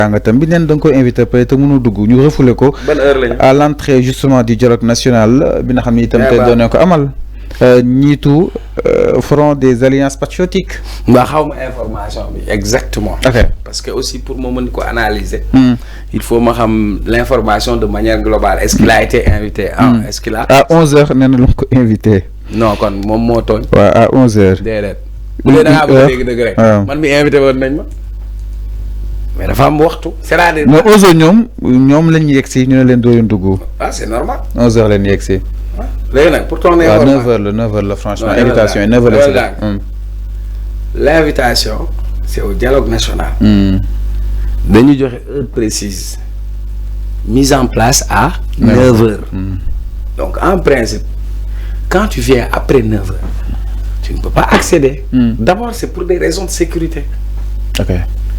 jàngatam bi neen da nga koy invité peut-être mënu dugg ñu refoulé ko. ban heure lañu à l'entrée justement du dialogue national bi nga xam ne itam te doon ko amal. ñiitu front des alliances patriotiques. nga xaw ma information bi exactement. ok parce que aussi pour ma mën ko analyser. il faut ma xam l'information de manière globale est-ce qu'il a été invité. est-ce qu'il a. à 11h nee na la ko invité. non kon moom moo tooñ. waaw à 11h. déedéet. bu dee da ngaa bëgg a dégg dëgg rek. man mi invité woon nañ ma. mais dafa am waxtu. c'est-à-dire. mais 11h ñoom lañ yegg si ñu ne leen doo leen dugg. ah c'est normal. 11h leen yegg si. léegi nag pour ton waaw 9h la franchement invitation yi 9h la si l'invitation c'est au dialogue national. dañu joxe heure précise mise en place à 9h. donc en principe quand tu viens après 9h tu ne peux pas accéder. D'abord c'est pour des raisons de sécurité. ok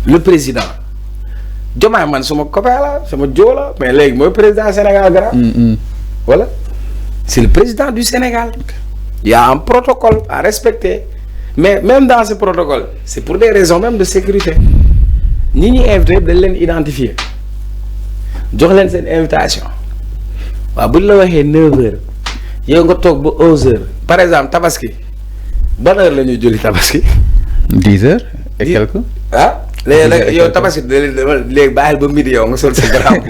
le président Diomaye man sama copain la sama joo la mais léegi mooy président Sénégal grand. voilà. C'est le président du Sénégal. Il y a un protocole à respecter. Mais même dans ce protocole, c'est pour des raisons même de sécurité. Ni ñi invité dañ leen identifier jox leen seen invitation waaw bu ñu la waxee 9h yow nga toog ba 11h par exemple tabaski ban heure la ñuy julli tabaski. 10h et quelques. ah léegi yow tabaski léegi bàyyil ba midi yow nga sol sa grand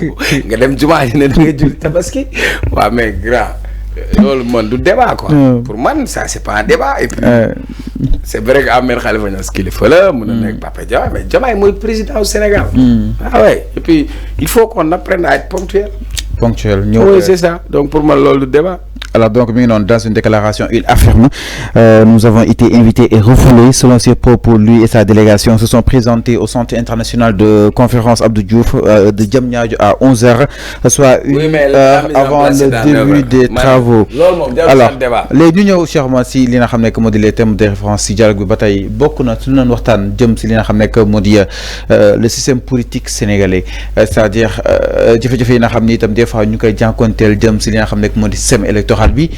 nga dem jumaa ji ne da nga julli tabaski waaw mais grand. loolu man du débat quoi. pour man ça c'est pas un débat et puis c'est vrai que Ahmed Khalifa Niass kilifa la mën na nekk Papa Diomaye mais Diomaye mooy président au Sénégal. ah ouais et puis il faut qu'on apprenne à être ponctuel. Oui c'est ça donc pour man loolu du débat. Alors donc dans une déclaration il affirme nous avons été invités et refoulés. Selon ses propos, lui et sa délégation se sont présentés au centre international de conférence Abdou Diouf de Diamniadio à 11h, soit une heure avant le début des travaux. Alors les ñu ñëw sûrement si li nga xam ne moo di les thèmes de référence si dialogue bi ba tey bokk na su ñu doon waxtaan jëm si li nga xam ne moo di le système politique sénégalais, c'est-à-dire jafe-jafe yi nga xam ne itam des fois ñu koy jànkonteel jëm si li nga xam ne moo di système électoral bi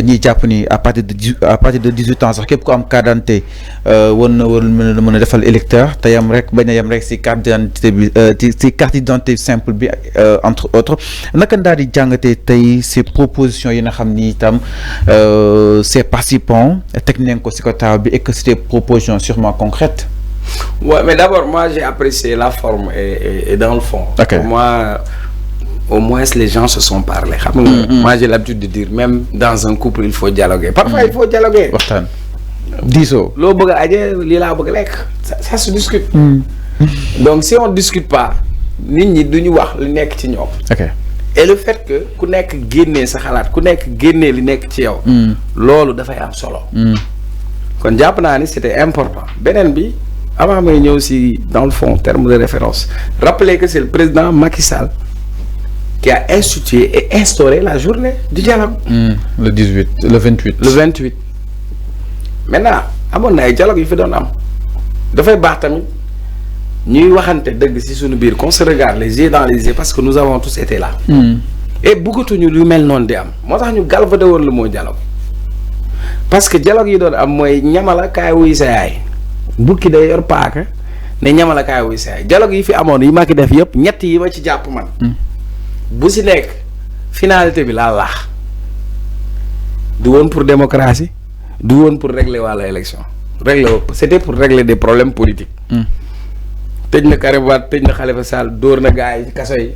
ñi jàpp ni à partir de 18 ans sax képp ku am carte d'identité war na mën a defal électeur te yam rek bañ a yam rek si carte d'identité bi si carte d'identité simple bi entre autres naka daal di jàngatee tey ces propositions yi nga xam ni itam ces participants teg nañ ko si ko taw bi et que c'était propositions sûrement concrètes. Ouais, mais d'abord moi j'ai apprécié la forme et dans le fond. Okay. Pour moi au moins les gens se sont parlé. Moi j'ai l'habitude de dire même dans un couple il faut dialoguer. Parfois il faut dialoguer. waxtaan diisoo. loo bëgg a aje lii laa bëgg a lekk ça se discute. donc si on discute pas nit ñi duñu wax li nekk ci ñoom. ok et le fait que ku nekk génnee sa xalaat ku nekk génnee li nekk ci yow. loolu dafay am solo. kon jàpp naa ni c'était important beneen bi avant may ñëw si dans le fond terme de référence rappelez que c'est le président Macky Sall qui a institué et instauré la journée du dialogue. le 18 le 28. le 28 maintenant amoon na ay dialogue yu fi doon am dafay baax tamit ñuy waxante dëgg ci suñu biir qu'on se regarde les yeux dans les yeux parce que nous avons tous été là. et bëggatuñu lu mel noonu di am moo tax ñu galvaudé woon le mot dialogue parce que dialogue yi doon am mooy ñamala kaay wuy sa yaay bukki day yor paaka ne ñamala kaay wuy sa yaay dialogue yi fi amoon yi ma ki def yëpp ñett yi ma ci jàpp man. bu si nekk finalité bi laa laax du woon pour démocratie du woon pour régler wàlla élection c'était pour régler des problèmes politiques. tëj na Karim Wade tëj na Khalifa Sall dóor na gars yi kaso yi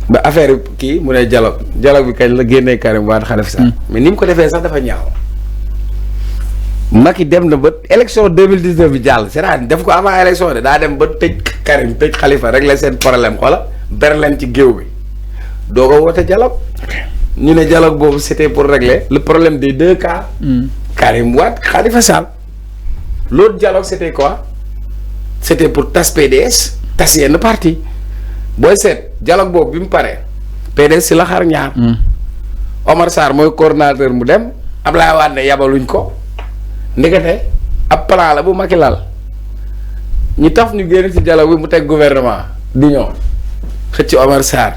ba affaire kii mu ne dialogue bi kañ la génnee Karim Wade Khalifa Sall. mais ni mu ko defee sax dafa ñaaw. Macky dem na ba élection 2019 bi jàll c'est-à-dire def ko avant élection de daa dem ba tëj Karim tëj Khalifa régler seen problème xoola ber leen ci géew bi doo ko woote dialogue ñu ne dialogue boobu c'était pour régler le problème des deux cas. Karim Wade Khalifa Sall. L'autre dialogue c'était quoi? C'était pour tas PDS tas yenn parti booy seet dialogue boobu bi mu paree PDS si la xar ñaar. Omar Sarr mooy coordonnateur mu dem Ablaye Wade ne yabaluñ ko ndekete ab plan la bu Macky lal ñu taf ñu génn ci dialogue bi mu teg gouvernement di ñëw xëcc Omar Sarr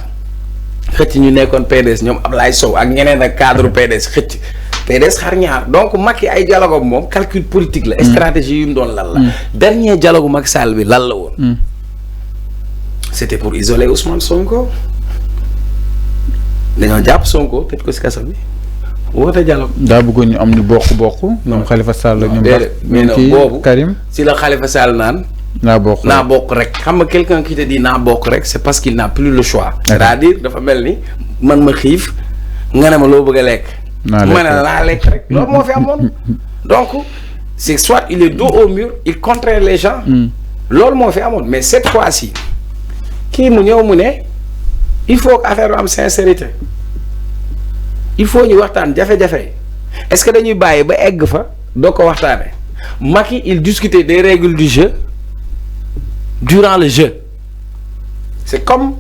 xëcc ñu nekkoon PDS ñoom Ablaye Sow ak ñeneen ak cadre PDS xëcc PDS xar ñaar donc Macky ay dialogue moom calcul politique la. stratégie yu mu doon lal la. dernier dialogue Macky Sall bi lal la woon. c'était pour isoler Ousmane Sonko dañoo jàpp Sonko tëj ko si kaso bi woote dialogue. daa bëggoon ñu am ñu bokk. ñoom Khalifa Sall ñoom. mais non boobu Karim. si la Khalifa Sall naan. naa bokk rek xam nga quelqu'un qui te dit naa bokk rek c'est parce qu'il n'a plus le choix. c'est-à-dire dafa mel ni man ma xiif nga ne ma loo bëgg a lekk. ma ne laa lekk rek loolu moo fi amoon. donc c'est soit il est dos au mur il contraint les gens. loolu moo fi amoon mais cette fois-ci kii mu ñëw mu ne il faut que affaire am sincérité il faut ñu waxtaan jafe-jafe est-ce que dañuy bàyyi ba egg fa doo ko waxtaane Macky il discutait des règles du jeu durant le jeu c'est comme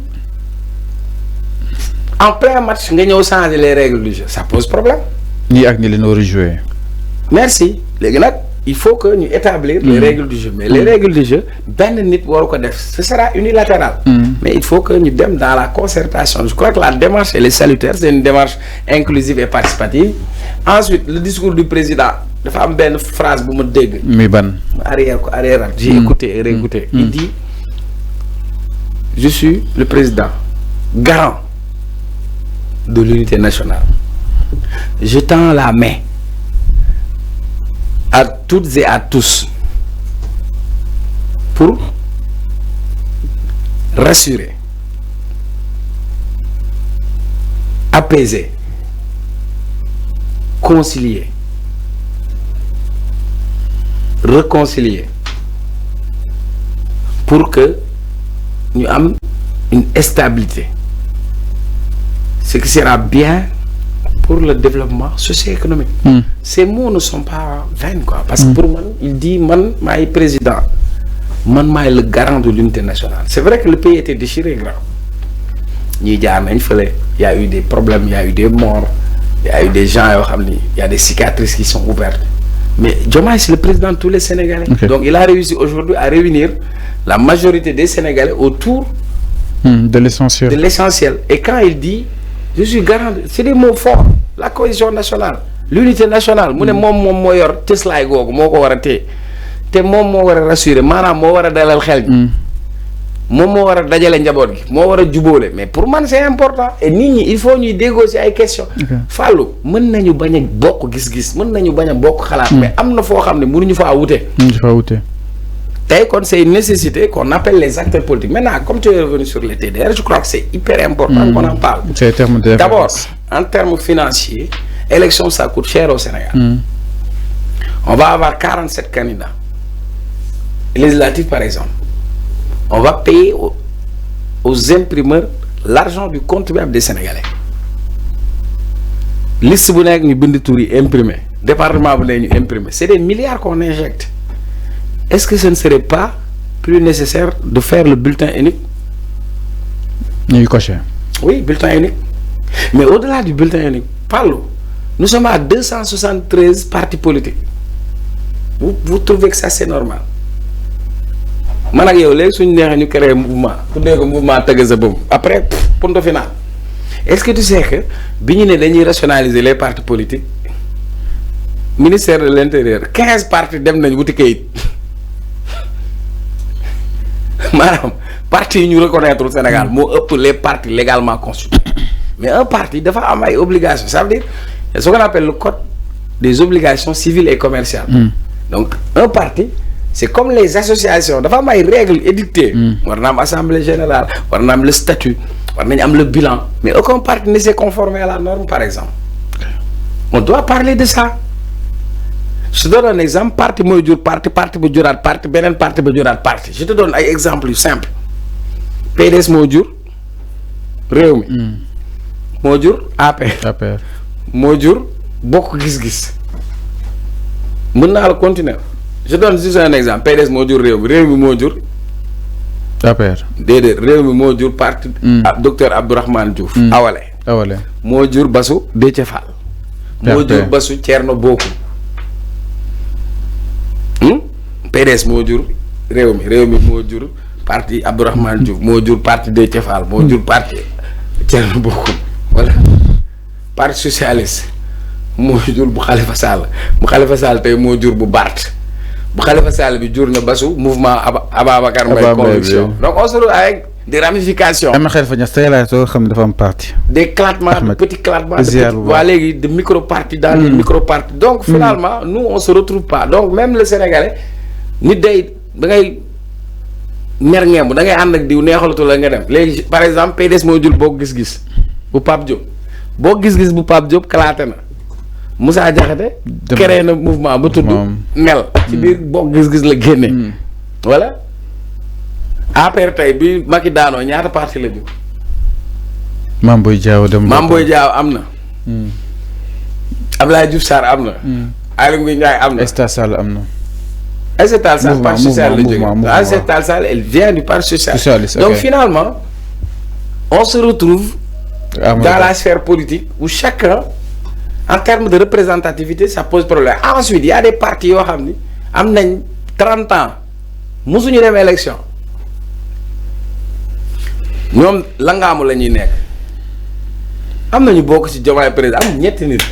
en plein match nga ñëw changer les règles du jeu ça pose problème. ñii ak ñi leen war a jouer. merci léegi nag il faut que ñu établir les règles du jeu mais les règles du jeu benn nit waru ko def ce sera unilatéral. mais il faut que ñu dem dans la concertation je crois que la démarche elle est salutaire c'est une démarche inclusive et participative ensuite le discours du président dafa am benn phrase bu ma dégg. mi ban. arrière j'ai écouté et réécouté. il dit je suis le président garant de l'unité nationale je tends la main à toutes et à tous pour rassurer apaiser concilier réconcilier pour que ñu am une stabilité ce qui sera bien pour le développement socio-économique. Ces mots ne sont pas vains quoi parce que pour moi il dit man maay président man maay le garant de l'unité nationale c'est vrai que le pays était déchiré grand ñii jaar nañ fële y a eu des problèmes il y a eu des morts il y a eu des gens yoo xam ni il y a des cicatrices qui sont ouvertes mais Diomaye c'est le président de tous les Sénégalais. Donc il a réussi aujourd'hui à réunir la majorité des Sénégalais autour de l'essentiel. Et quand il dit je suis garant c'est des mots forts la cohésion nationale l'unité nationale mu ne moom moo yor tëslaay googu moo ko war a téye te moom moo war a rassurer maanaam moo war a dalal xel gi moom moo war a dajale njaboot gi moo war a jubóole mais pour man c'est important et nit ñi il faut ñuy déggoo ci ay questions. Fallou mën nañu bañ a bokk gis-gis mën nañu bañ a bokk xalaat mais am na foo xam ne mënuñu faa wute. tey kon c'est une nécessité qu'on appelle les acteurs politiques maintenant comme tu es revenu sur les TDR je crois que c'est hyper important qu'on en parle. D'abord en termes financiers élection ça coûte cher au Sénégal. On va avoir 47 candidats législatifs par exemple on va payer aux imprimeurs l'argent du contribuable des Sénégalais liste bu nekk ñu bind tur yi imprimé département bu ne ñu imprimé c'est des milliards qu'on injecte. Est-ce que ce ne serait pas plus nécessaire de faire le bulletin unique? Oui, bulletin unique. Mais au-delà du bulletin unique, parlons. Nous sommes à 273 partis politiques. Vous trouvez que ça c'est normal? Man ak yow léegi suñu neexee ñu créer mouvement tuddee ko mouvement tëgg sa bopp après point final. Est-ce que tu sais que bi ñu ne dañuy rationaliser les partis politiques ministère de l'intérieur 15 partis dem nañ wuti kayit. maanaam parti yi ñu reconnaître au Sénégal moo ëpp les partis légalement constitués mais un parti dafa am ay obligations ça veut dire ce qu'on appelle le code des obligations civiles et commerciales. Donc un parti c'est comme les associations dafa am ay règles édictées. war na am assemblée générale war na am le statut war nañu am le bilan mais aucun parti ne s'est conformé à la norme par exemple on doit parler de ça. Je te donne un exemple parti mooy jur parti bu juraat parti beneen parti bu juraat parti je te donne ay exemples yu simple PDS moo jur réew mi moo jur APR moo jur bokk gis-gis mën naa la continuer je donne juste un exemple PDS moo jur réew mi moo jur APR déedéet réew mi moo jur parti docteur Abdourahmane Diouf Awale moo jur Basu Déthié Fall moo jur Basu Thierno Bocoum PDS moo jur réew mi moo jur parti Abdourahmane Diouf moo jur parti Déthié Fall moo jur parti Thierno Bocoum voilà parti socialiste moo jur bu Khalifa Sall tey moo jur bu Barth bu Khalifa Sall bi jur na Basu mouvement Ababacar Mbaye conviction donc on se retrouve avec des ramifications. am na xel fa ñax tey laa soo xam ne dafa am parti. des clatements de petits clatements de micro partis dans les micro partis. Donc finalement nous on se retrouve pas donc même le Sénégalais nit day da ngay mer ngemb da ngay ànd ak diw neexalatu la nga dem léegi par exemple PDS moo jul boo gis-gis bu Pape Diop boo gis-gis bu Pape Diop kalaate na Moussa Diakhaté créé na mouvement bu tudd mel ci biir boo gis-gis la génne voilà APR tey bi Macky daanoo ñaata parti la jóg Mame Boye Diao dem Mame Boye Diao am na Abdoulaye Diouf Sarr am na Aly Ngouille Ndiaye am na Aïssata Tall am na Aïssata Tall Sall parti social la jóge Aïssata Tall Sall elle vient du parti socialiste donc finalement on se retrouve dans la sphère politique où chacun en termes de représentativité ça pose problème ensuite il y a des partis yoo xam ni am nañ 30 ans musuñu dem élection ñoom langaamu la ñuy nekk am nañu bokk ci Diomaye président am ñetti nit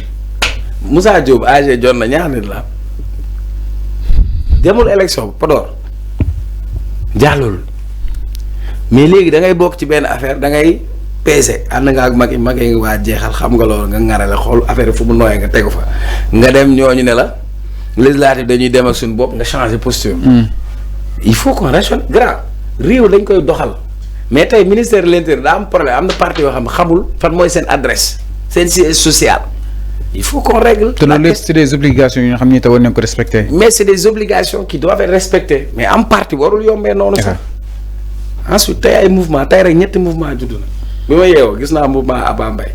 Moussa Diop AG jot na ñaar nit la demul élection Podor jàllul mais léegi da ngay bokk ci benn affaire da ngay peese ànd nga ak Macky nga waa jeexal xam nga loolu nga ŋarale xool affaire fu mu nooyee nga tegu fa nga dem ñooñu ne la législative dañuy dem ak suñu bopp nga changer posture. il faut qu'on raisonne grand réew dañ koy doxal mais tey ministère de l'intérieur daa am problème am na parti yoo xam ne xamul fan mooy seen adresse seen siège social il faut qu'on règle. te loolu lépp c'est des obligations yoo xam ne te war nañ ko respecter. mais c'est des obligations qui doivent être respectées mais am parti warul yombee noonu sax. ensuite tey ay mouvement tey rek ñetti mouvement juddu na. bi ma yeewoo gis naa mouvement Abba Mbaye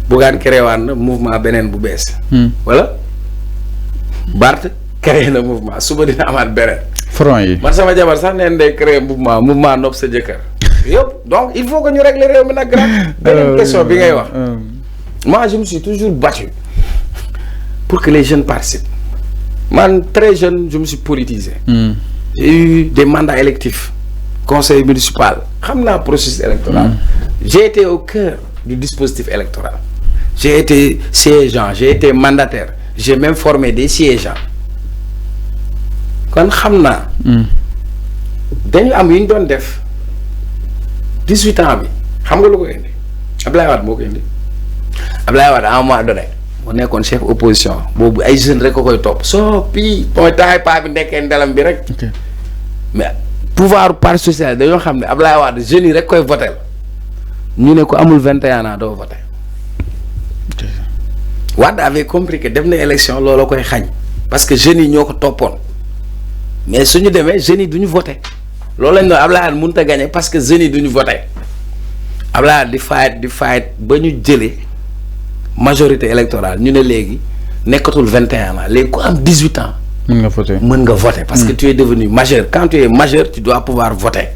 Bougane créé waan na mouvement beneen bu bees. voilà Barth créé na mouvement suba dina amaat beneen. front yi man sama jabar sax neen day créé mouvement nopp sa jëkkër. yëpp donc il faut que ñu régler réew mi nag grand. beneen question bi ngay wax. moi je me suis toujours battu pour que les jeunes participent man très jeune je me suis politisé. j'ai eu des mandats électifs. conseil municipal xam naa processus électoral. J'ai été au cœur du dispositif électoral. J'ai été siégeant, j'ai été mandataire, j'ai même formé des siégeants. kon xam naa. dañu am yu ñu doon def 18 ans bi xam nga lu ko indi Abdoulaye Wade moo ko indi Abdoulaye Wade à un moment donné mu nekkoon chef opposition boobu ay jeunes rek ko koy topp soo pii mooy taay paa bi nekkee ndelam bi rek. mais pouvoir parti social dañoo xam ne Abdoulaye Wade jeunes yi rek koy voté ñu ne ko amul 21 ans doo voté. Wade avait compris que dem na élection looloo koy xañ parce que jeunes yi ñoo ko toppoon mais suñu demee jeunes yi duñu voté loolu lañ doon Abdoulaye Wade mënut a gagné parce que jeunes yi duñu voté Abdoulaye Wade di fight ba ñu jëlee majorité électorale ñu ne léegi nekkatul 21 ans léegi ku am 18 ans. mën nga voter parce que tu es devenu majeur quand tu es majeur tu dois pouvoir voter.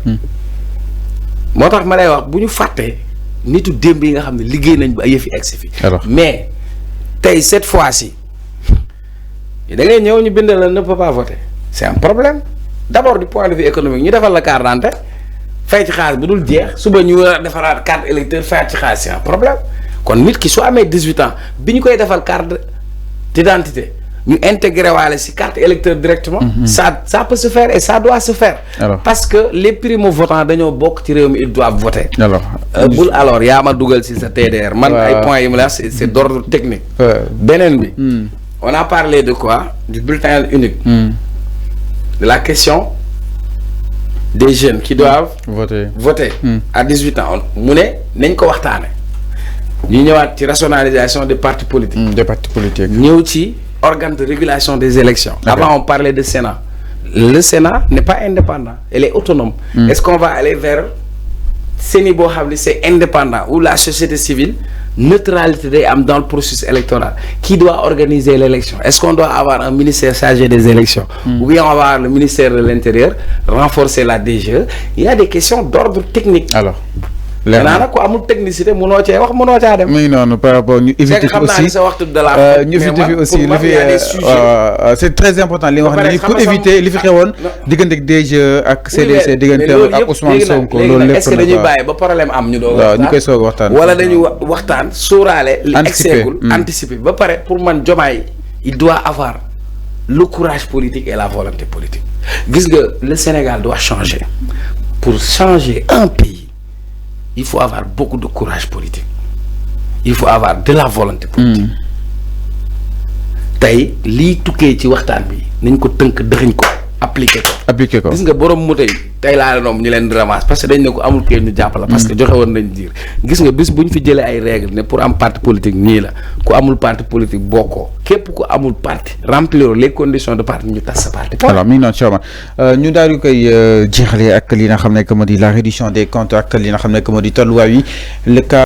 moo tax ma lay wax bu ñu fàttee nitu démb yi nga xam ne liggéey nañ ba yëf yi egsi fi mais tey cette fois-ci da ngay ñëw ñu bind la ne peut pas voter c'est un problème d'abord du point de vue économique ñu defal la carte d'identité fay ci xaalis bu dul jeex suba ñu war a defaraat carte électeur fay ci xaalis c'est un problème kon nit ki soo amee 18 ans bi ñu koy defal carte d'identité ñu intégrer waale ci carte électeur directement. ça peut se faire et ça doit se faire. parce que les primo-votants dañoo bokk ci réew mi ils doivent voter. bul alors yaa ma dugal ci sa TDR. man ay points yi mu la c'est d'ordre technique. beneen bi. on a parlé de quoi du bulletin unique. de la question des jeunes qui doivent. voter à 18 ans mu ne nañ ko waxtaane ñu ñëwaat ci rationalisation des partis politiques. ñëw ci. organe de régulation des élections. Avant on parlait de Sénat. Le Sénat n'est pas indépendant, elle est autonome. Est-ce qu'on va aller vers Séni boo xam ne c'est indépendant où la société civile neutralité day am dans le processus électoral qui doit organiser l'élection? Est-ce qu'on doit avoir un ministère chargé des élections ou bien on va avoir le ministère de l'Intérieur renforcer la DGE? Il y a des questions d'ordre technique. Alors leer na nag ko amul technicité mënoo cee wax mënoo caa dem. muy noonu par rapport ñu éviter fi aussi ñu éviter fi aussi li fi c'est très important li nga wax ni pour éviter li fi xewoon diggante ak DGE ak CDC diggante ak Ousmane Sonko loolu lépp est-ce que dañuy bàyyi ba problème am ñu doog waaw ñu koy soog waxtaan wala dañuy waxtaan sóoraale li exeegul anticiper ba pare pour man Diomaye il doit avoir le courage politique et la volonté politique gis nga le Sénégal doit changer pour changer un pays il faut avoir beaucoup de courage politique il faut avoir de la volonté politique tey lii tukkee ci waxtaan bi nañ ko tënk dëxëñ ko appliquer ko gis nga borom mu tey laa la noom ñu leen di ramasse parce que dañ ne ko amul kay ñu jàppala parce que joxe woon nañ diir gis nga bis bu ñu fi jëlee ay règles ne pour am parti politique nii la ku amul parti politique bokkoo képp ku amul parti remplir les conditions de parti ñu tas sa parti. alors mi ngi noonu Thiaw ñu daal di koy jeexalee ak li nga xam ne que moo di la réduction des comptes ak li nga xam ne que moo di tolluwaay yi le cas